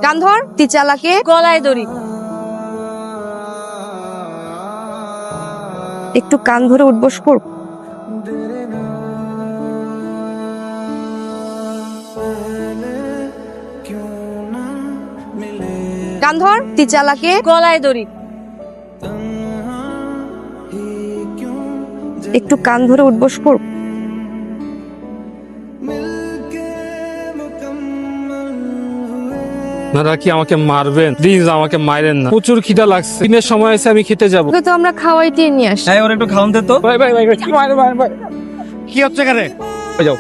কান ধর, তিচালাকে গলায় দড়ি। একটু কান ধরে উঠবস কর। কান ধর, তিচালাকে গলায় দড়ি। একটু কান ধরে উঠবস কর। আপনারা কি আমাকে মারবেন? প্লিজ আমাকে মারেন না, প্রচুর খিদা লাগছে। দিনের সময় আছে, আমি খেতে যাবো। তোকে তো আমরা খাওয়াইতে নিয়ে আসি। ওর একটু খাওয়ান দে তো। ভাই ভাই ভাই ভাই, ভাই কি হচ্ছে এখানে? যাও।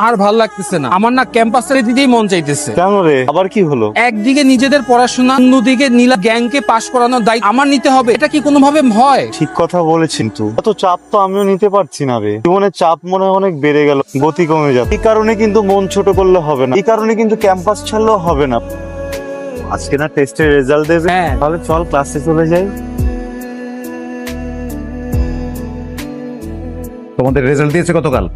আর ভাল লাগতেছে না আমার, না ক্যাম্পাস ছেড়ে দিতেই মন চাইতেছে। কেন রে, আবার কি হলো? একদিকে নিজেদের পড়াশোনা, অন্যদিকে নীলা গ্যাংকে পাশ করানোর দায়িত্ব আমার নিতে হবে। এটা কি কোনোভাবে হয়? ঠিক কথা বলেছেন তো। এত চাপ তো আমিও নিতে পারছি না রে। জীবনের চাপ মনে হয় অনেক বেড়ে গেল, গতি কমে যাবে। এই কারণে কিন্তু মন ছোট করলে হবে না, এই কারণে কিন্তু ক্যাম্পাস ছাড়লেও হবে না। আজকে না টেস্টের রেজাল্ট দেবে, হ্যাঁ। তাহলে চল ক্লাসে চলে যাই। তোমাদের রেজাল্ট দিয়েছে গতকাল।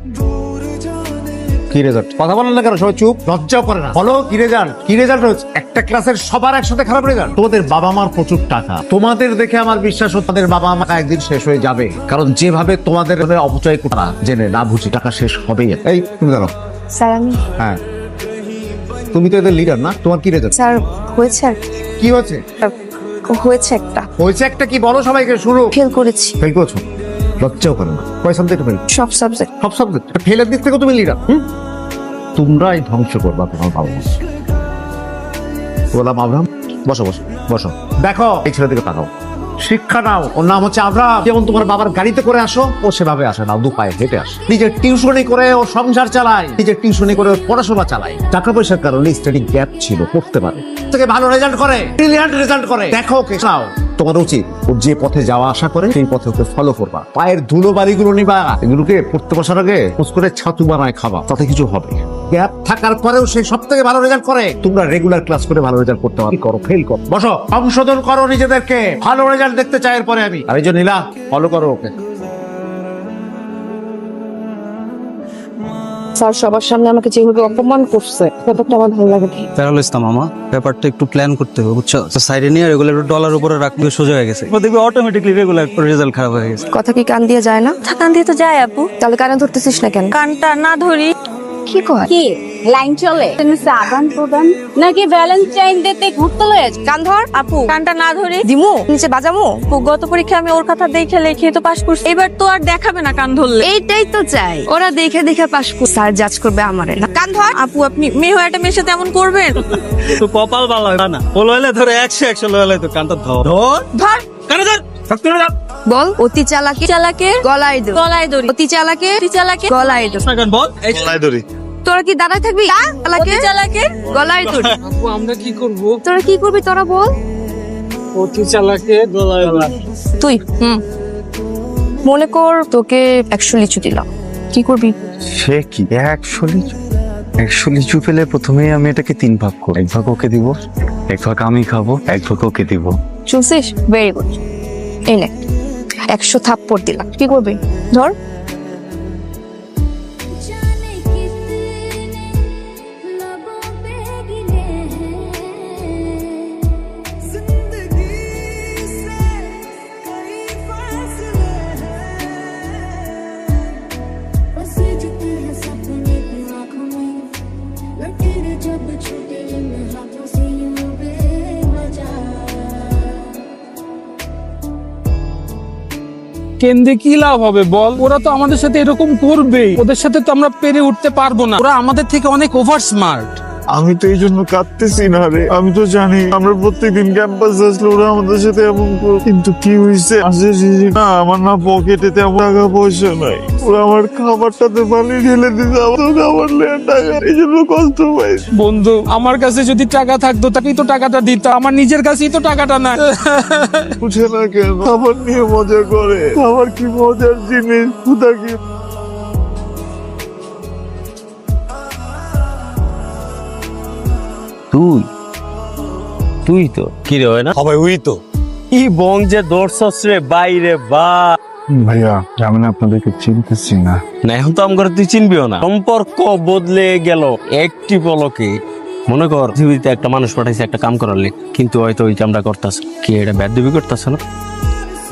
কি রেজাল্ট? কথা বলেন না কেন? সবাই চুপ, লজ্জাও করে না। বলো কি রেজাল্ট? কি রেজাল্ট হয়েছে? একটা ক্লাসের সবার একসাথে খারাপ রেজাল্ট। তোমাদের বাবা মার প্রচুর টাকা, তোমাদের দেখে আমার বিশ্বাস হচ্ছে তাদের বাবা মা একদিন শেষ হয়ে যাবে। কারণ যেভাবে তোমাদের অপচয় করা জেনে না বুঝি টাকা শেষ হবেই। এই তুমি জানো? স্যার আমি হ্যাঁ, তুমি তো এদের লিডার না? তোমার কি রেজাল্ট? স্যার হয়েছে আর কি হয়েছে? হয়েছে একটা হয়েছে একটা কি? বলো সবাইকে। শুরু। ফেল করেছি ফেল করছো? লজ্জাও করে না? কয় সাবজেক্ট ফেল? সব সাবজেক্ট। সব সাবজেক্ট ফেলের দিক থেকে তুমি লিডার। তোমরাই ধ্বংস করবা তোমার বাবা মা। গোলাম আব্রাহাম, বসো বসো বসো। দেখো এই ছেলের দিকে তাকাও। শিক্ষা নাও। ওর নাম হচ্ছে আব্রাহাম। যেমন তোমার বাবার গাড়িতে করে আসো, ও সেভাবে আসে না, দু পায়ে হেঁটে আসে। নিজের টিউশনি করে ও সংসার চালায়, নিজের টিউশনি করে ও পড়াশোনা চালায়। টাকা পয়সার কারণে স্টাডি গ্যাপ ছিল, পড়তে পারে থেকে ভালো রেজাল্ট করে, ব্রিলিয়ান্ট রেজাল্ট করে। দেখো ওকে নাও। তোমার উচিত ওর যে পথে যাওয়া আসা করে সেই পথে ওকে ফলো করবা। পায়ের ধুলো বাড়িগুলো নিবা, এগুলোকে পড়তে বসার আগে খোঁজ করে ছাতু বানায় খাবা, তাতে কিছু হবে। গ্যাপ থাকার পরেও সে সব থেকে ভালো রেজাল্ট করে। তোমরা রেগুলার ক্লাস করে ভালো রেজাল্ট করতে পারো, করো ফেল করো। বসো, সংশোধন করো নিজেদেরকে। ভালো রেজাল্ট দেখতে চাই এরপরে আমি। আর এই যে নীলা, ফলো করো ওকে। স্যার সবার সামনে আমাকে যেভাবে অপমান করছে, ব্যাপারটা আমার ভালো লাগে না। ফেরাল ইসলাম মামা, ব্যাপারটা একটু প্ল্যান করতে হবে বুঝছো। সাইডে নিয়ে রেগুলার ডলার উপরে রাখলে সোজা হয়ে গেছে, দেখবি অটোমেটিকলি রেগুলার রেজাল্ট খারাপ হয়ে গেছে। কথা কি কান দিয়ে যায় না? কান দিয়ে তো যায় আপু। তাহলে কানে ধরতেছিস না কেন? কানটা না ধরি কি কয়? কি লাইন চলে? আদান প্রদান নাকি ভ্যালেন্টাইন ডেতে ঘুরতে লয়ে যাচ্ছে? কান ধর আপু কানটা না ধরি দিমু নিচে বাজামু। আপু, গত পরীক্ষা আমি ওর কথা দেখে লিখে তো পাশ করছি, এবার তো আর দেখাবে না কান ধরলে। এইটাই তো চাই, ওরা দেখে দেখে পাস করছে। স্যার জাজ করবে আমারে না। কান ধর। আপু আপনি মেয়ে হয়ে একটা মেয়ের সাথে এমন করবেন? তো কপাল ভালো না, ও লইলে ধরে 100 লইলে তো কানটা ধর ধর কানে ধর। বল। অতি চালাকি চালাকে গলায় দড়ি। গলায় দড়ি। অতি চালাকে চালাকে গলায় দড়ি। বল। এই গলায় দড়ি। তোরা কি দাঁড়ায় থাকবি? চালাকে চালাকে গলায় দড়ি। আপু আমরা কি করব? তোরা কি করবি তোরা বল। অতি চালাকে গলায় দড়ি। তুই মনে কর তোকে 100 লিচু দিলাম, কি করবি? সে কি 100 লিচু পেলে প্রথমেই আমি এটাকে 3 ভাগ করব। 1 ভাগ ওকে দিব, 1 ভাগ আমি খাবো, 1 ভাগ ওকে দিব। চুলছিস? Very good. এই নে 100 থাপ্পড় দিলাম, কি করবি? ধর। কেন্দ্রে কি লাভ হবে বল? ওরা তো আমাদের সাথে এরকম করবেই, ওদের সাথে তো আমরা পেরে উঠতে পারবো না। ওরা আমাদের থেকে অনেক ওভার স্মার্ট। আমি তো এই জন্য কাঁদতেছি না রে। আমি তো জানি আমরা প্রত্যেকদিন ক্যাম্পাস আসলে ওরা আমাদের সাথে এমন করে, কিন্তু কি হয়েছে না, আমার না পকেটে তেমন টাকা পয়সা নাই। ওরা আমার খাবারটাতে পানি ঢেলে দিতে, আমার খাবার নেওয়ার টাকা, এই জন্য কষ্ট পাই। বন্ধু, আমার কাছে যদি টাকা থাকতো তাকেই তো টাকাটা দিতাম, আমার নিজের কাছেই তো টাকাটা নাই। বুঝে না কেন? খাবার নিয়ে মজা করে। খাবার কি মজার জিনিস? খুদা কি তুই তো কি রে হয় না সবাই উই তো কি বং যে দর্শস রে বাইরে বা। ভাইয়া আমি না আপনাদেরকে চিনতেছি না। না এখন তো আমার তুই চিনবিও না, সম্পর্ক বদলে গেল একটি পলকে। মনে কর পৃথিবীতে একটা মানুষ পাঠাইছে একটা কাম করার লেগে, কিন্তু হয়তো ওই কামটা করতেছে কি এটা বেদবি করতেছে না,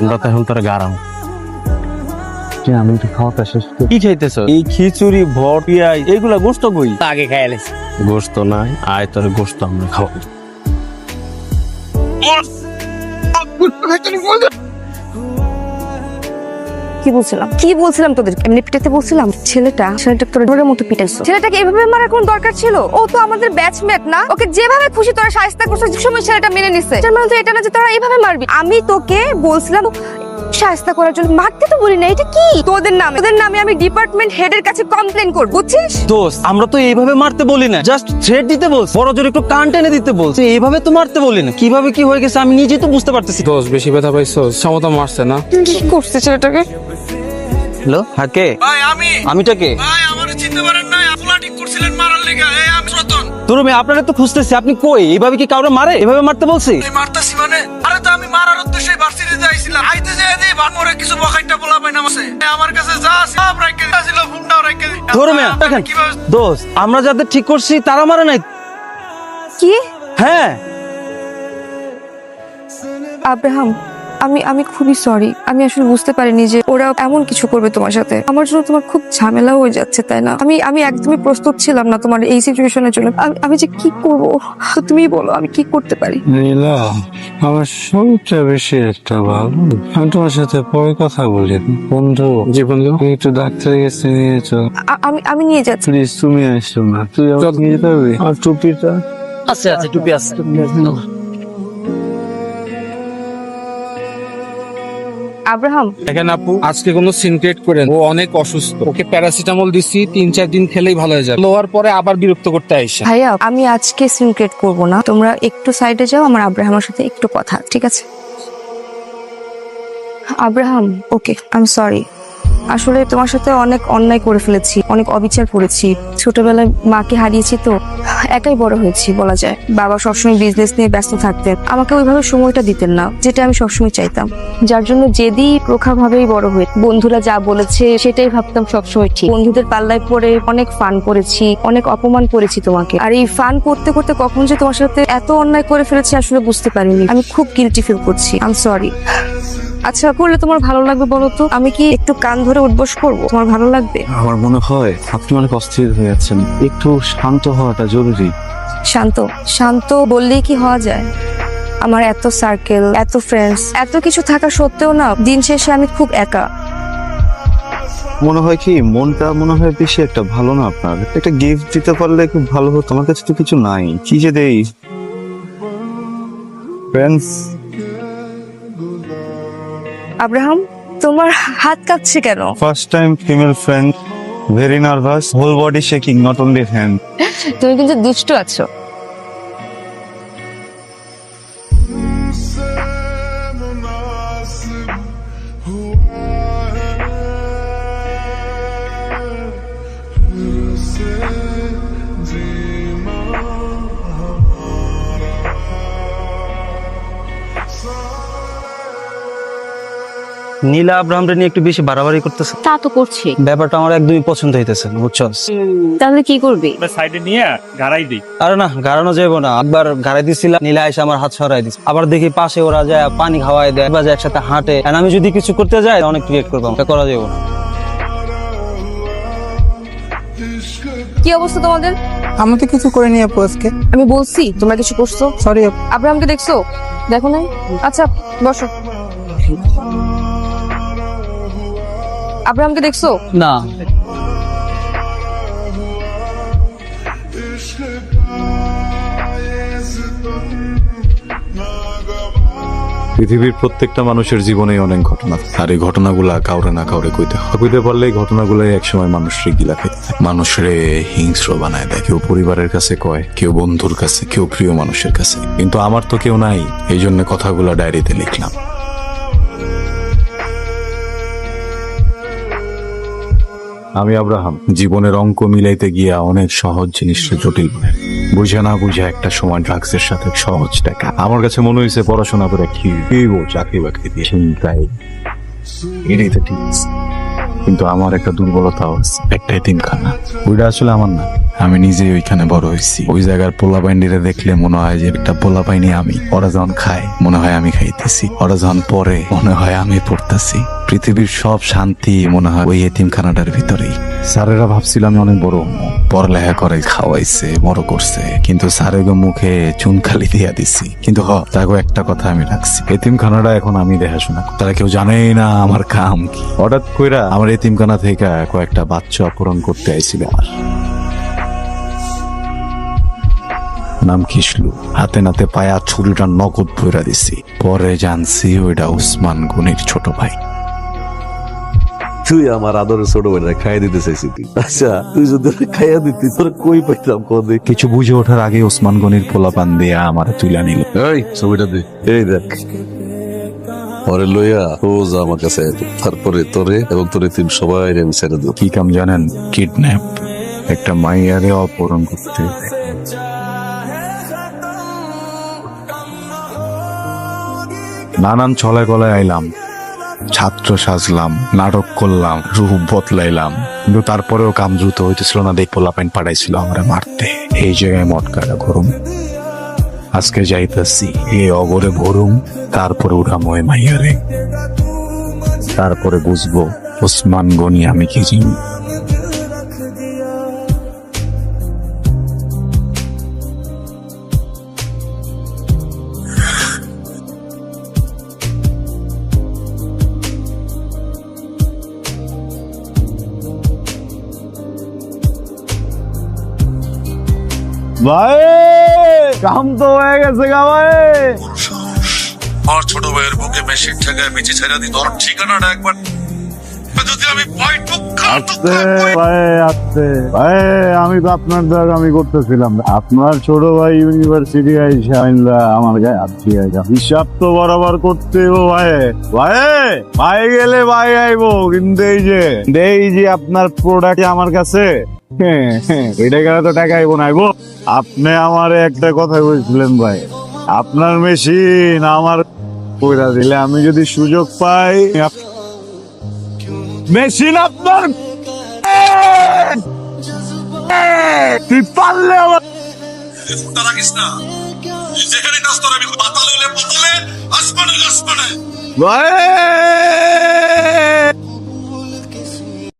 আমরা তো এখন তোরা গারাম। আমি একটু খাওয়াটা শেষ করি। কি খাইতেছ? এই খিচুড়ি ভট পিয়াই এইগুলা গোস্ত কই? আগে খাইলেছি গোস্ত নাই, আয় তোর গোস্ত আমরা খাওয়া। কি বলছিলাম তোদের এমনি পিটাতে বলছিলাম? ছেলেটা তোর ডোরের মতো পিটাইছো। ছেলেটাকে এভাবে মারার কোনো দরকার ছিল? ও তো আমাদের ব্যাচমেট না? ওকে যেভাবে খুশি তোরা শায়েস্তা করছিস, যে সময় ছেলেটা মেনে নিছে, তার মানে তো এটা না যে তোরা এইভাবে মারবি। আমি তোকে বলছিলাম শায়েস্তা করার জন্য, মারতে তো বলি না। এটা কি তোদের নামে আমি ডিপার্টমেন্ট হেডের কাছে কমপ্লেন করব, বুঝছিস? দোস্ত আমরা তো এইভাবে মারতে বলি না, জাস্ট থ্রেট দিতে বলছি, বড় জোর একটু কান টেনে দিতে বলছি, এইভাবে তো মারতে বলি না। কিভাবে কি হয়ে গেছে আমি নিজেই তো বুঝতে পারতেছি। দোষ বেশি ব্যথা পাইছো, সমতা মারছে না? কি করছে ছেলেটাকে? হ্যালো, হ্যাঁ কে? আমিটা কে? তোর মেয়ে আপনারা তো খুঁজতেছি, আপনি কই? এইভাবে কি কাউরে মারে? এভাবে মারতে বলছি? মারতাছি মানে? আরে তো আমি মারার উদ্দেশ্যে ভার্সিটিতে আইছিলাম, আইতে যেয়ে দেই বানমরে কিছু বকাইটা বলা পাই না মাসে। আমার কাছে যা সব রাখকে দিছিল, ফোনটাও রাখকে দিই। তোর মেয়ে দেখেন দোস্ত, আমরা যাদের ঠিক করছি তারা মারে নাই। কি? হ্যাঁ আব্রাহাম, আমি খুবই সরি। আমি আসলে বুঝতে পারিনি যে ওরা এমন কিছু করবে তোমার সাথে। আমার জন্য তোমার খুব ঝামেলা হয়ে যাচ্ছে, তাই না? আমি একদমই প্রস্তুত ছিলাম না তোমার এই সিচুয়েশনের জন্য। আমি যে কি করব, তুমি বলো আমি কি করতে পারি? নীলা, আমার শরীরটা বেশি একটা ভালো। আমি তোমার সাথে পরে কথা বলি। বন্ধু, জি বন্ধু। তুমি একটু ডাক্তারের কাছে নিয়ে চল। আমি নিয়ে যাচ্ছি। প্লিজ তুমি আসো না, তুই আমাকে নিয়ে যেতে পারবি? আর টুপিটা আচ্ছা আচ্ছা টুপি আছে। আব্রাহাম, দেখেন আপু, আজকে কোনো সিন ক্রিয়েট করেন। ও অনেক অসুস্থ, ওকে প্যারাসিটামল দিছি, 3-4 দিন খেলেই ভালো হয়ে যাবে। লোয়ার পরে আবার বিরক্ত করতে আইসা। ভাইয়া আমি আজকে সিন ক্রিয়েট করবো না, তোমরা একটু সাইডে যাও, আমার আব্রাহামের সাথে একটু কথা, ঠিক আছে? Abraham, okay, I am sorry. আসলে তোমার সাথে অনেক অন্যায় করে ফেলেছি, অনেক অবিচার করেছি। ছোটবেলায় মাকে হারিয়েছি, তো একাই বড় হয়েছি বলা যায়। বাবা সবসময় বিজনেস নিয়ে ব্যস্ত থাকতেন, আমাকে ওইভাবে সময়টা দিতেন না, যেটা আমি সবসময় চাইতাম। যার জন্য জেদি প্রখা ভাবেই বড় হয়ে, বন্ধুরা যা বলেছে সেটাই ভাবতাম সবসময় ঠিক। বন্ধুদের পাল্লায় পড়ে অনেক ফান করেছি, অনেক অপমান করেছি তোমাকে। আর এই ফান করতে করতে কখন যে তোমার সাথে এত অন্যায় করে ফেলেছি আসলে বুঝতে পারিনি। আমি খুব গিল্টি ফিল করছি, আই এম সরি। আচ্ছা, করলে তোমার ভালো লাগবে বলো তো? আমি কি একটু কান ধরে উঠবস করবো? তোমার ভালো লাগবে? আমার মনে হয় আপনি অনেক অস্থির হয়ে যাচ্ছেন, একটু শান্ত হওয়াটা জরুরি। শান্ত বললেই কি হওয়া যায়? আমার এত সার্কেল, এত ফ্রেন্ডস, এত কিছু থাকা সত্ত্বেও না দিন শেষে আমি খুব একা। মনে হয় কি মনটা মনে হয় বেশি একটা ভালো না আপনার? একটা গিফট দিতে পারলে খুব ভালো হতো। আমার কাছে তো কিছু নাই, কি যে দেই? ফ্রেন্ডস। আব্রাহাম, তোমার হাত কাঁপছে কেন? First time female friend, very nervous, whole body shaking, not only hand. তুমি কিন্তু দুষ্টু আছো। নীলা আব্রাহামরে নিয়ে একটু বেশি বাড়াবাড়ি করতেছে। তা তো করছি, ব্যাপারটা আমার একদমই পছন্দ হইতেছে না, বুঝছস? তাহলে কি করবি? সাইডে নিয়ে গাড়াই দিই। আরে না, গাড়ানো যাইব না। একবার গাড়াই দিছিলাম, নীলা এসে আমার হাত সরাই দিচ্ছে। আবার দেখি পাশে ওরা যায় পানি খাওয়াই দেয়, বা যায় একসাথে হাঁটে। আর আমি যদি কিছু করতে যাই অনেক ক্রিয়েট করবো, এটা করা যাইব না। কি অবস্থা তোমাদের? আমি তো কিছু করে নিয়ে আজকে। আমি বলছি তোমরা কিছু করছো? সরি। আব্রাহামকে দেখছো? দেখো নাই? আচ্ছা বসো। আব্রাহামকে দেখছো? না। পৃথিবীর প্রত্যেকটা মানুষের জীবনেই অনেক ঘটনা, আর এই ঘটনাগুলা কাউরে না কাউরে কইতে পারলে এই ঘটনাগুলাই একসময় মানুষরে গিলা খাইতে থাকে, মানুষরে হিংস্র বানায় দেয়। কেউ পরিবারের কাছে কয়, কেউ বন্ধুর কাছে, কেউ প্রিয় মানুষের কাছে। কিন্তু আমার তো কেউ নাই, এই জন্য কথাগুলা ডায়েরিতে লিখলাম। আমি আব্রাহাম জীবনের অঙ্ক মিলাইতে গিয়া অনেক সহজ জিনিসটা জটিল বানাই। বুঝে না বুঝে একটা সময় ড্রাগসের সাথে সহজ টাকা। আমার কাছে মনে হয়েছে পড়াশোনা করে কি চাকরি বাকরি দিয়ে চিন্তাই, এটাই তো ঠিক আছে। কিন্তু আমার একটা দুর্বলতাও আছে, একটা এতিমখানা। ওইটা আসলে আমার না, আমি নিজেই ওইখানে বড় হয়েছি। ওই জায়গার পোলা পাইন্ডিরে দেখলে মনে হয় যে একটা পোলা পাইনি আমি। ওরা যখন খায় মনে হয় আমি খাইতেছি, ওরা যখন পড়ে মনে হয় আমি পড়তেছি। পৃথিবীর সব শান্তি মনে হয় ওই এতিমখানাটার ভিতরেই। স্যারেরা ভাবছিল আমি অনেক বড় হবো, পড়ালেখা করে খাওয়াইছে, বড় করছে, কিন্তু স্যারের মুখে চুনকালি দিয়া দিছি। কিন্তু তাকে একটা কথা আমি রাখছি, এতিমখানাটা এখন আমি দেখাশোনা করি। তারা কেউ জানেই না আমার কাম কি। হঠাৎ কইরা আমার এতিমখানা থেকে কয়েকটা বাচ্চা অপহরণ করতে আইছিল। আমার নাম কিসলু। হাতে নাতে পায়া ছুরিটা নগদ ভইরা দিছি। পরে জানছি ওইটা ওসমান গনির ছোট ভাই। তুই আমার আদরের ছোট ভাইরা খাইয়া দিতে চাইছি তুই। আচ্ছা তুই যদি খাইয়া দিতি তোর কই পাইতাম কদে। কিছু বুঝে ওঠার আগে ওসমান গনির পোলাপান দিয়া আমার তুইলা নিল। এই ছবিটা দে, এই দেখ পরে লইয়া রোজ আমার কাছে আইতো। তারপরে তোরে এবং তোর এতিম সবাই আমি ছেড়ে দেব। কি কাম জানেন? কিডন্যাপ। একটা মাইয়ারে অপহরণ করতে। নানান ছলে গলায় আইলাম, ছাত্র সাজলাম, নাটক করলাম, রূপ বদলাইলাম, কিন্তু তারপরেও কাম দ্রুত হইতেছিল না। দেখ পোলাপাইন পাঠাইছিল আমরা মারতে। এই জায়গায় মটকাটা ঘুরুম। আজকে যাইতেছি এই অগরে ভরুম, তারপরে উঠাম ওই মাইয়ারে, তারপরে বুঝবো ওসমান গনি আমি কি চিনি। ভাই কাম তো হয়ে গেছে গা ভাই। আমার ছোট ভাইয়ের বুকে মেশিন ঠেকায় বিচি ছেড়ে দি। তোর ঠিকানাটা একবার যদি আমি ভাই আমি তো আপনার দ্বারা আমি করতেছিলাম। আপনার ছোট ভাই ইউনিভার্সিটি আইসা আমার গায়ে হাত দিয়ে হিসাব তো বরাবর করতে ভাই। ভাই গেলে ভাই আইবো, কিন্তু এই যে আপনার প্রোডাক্ট আমার কাছে এটা গেলে তো টাকা আইবো না। আইবো আপনি আমারে একটা কথা বলছিলেন ভাই, আপনার মেশিন আমার কইরা দিলে আমি যদি সুযোগ পাই মেশিন আপনার তুই পারলে আমার রাখিস না। যেখানে নাচ তোর আমি পাতালে পাতালে আসমানে আসমানে ভাই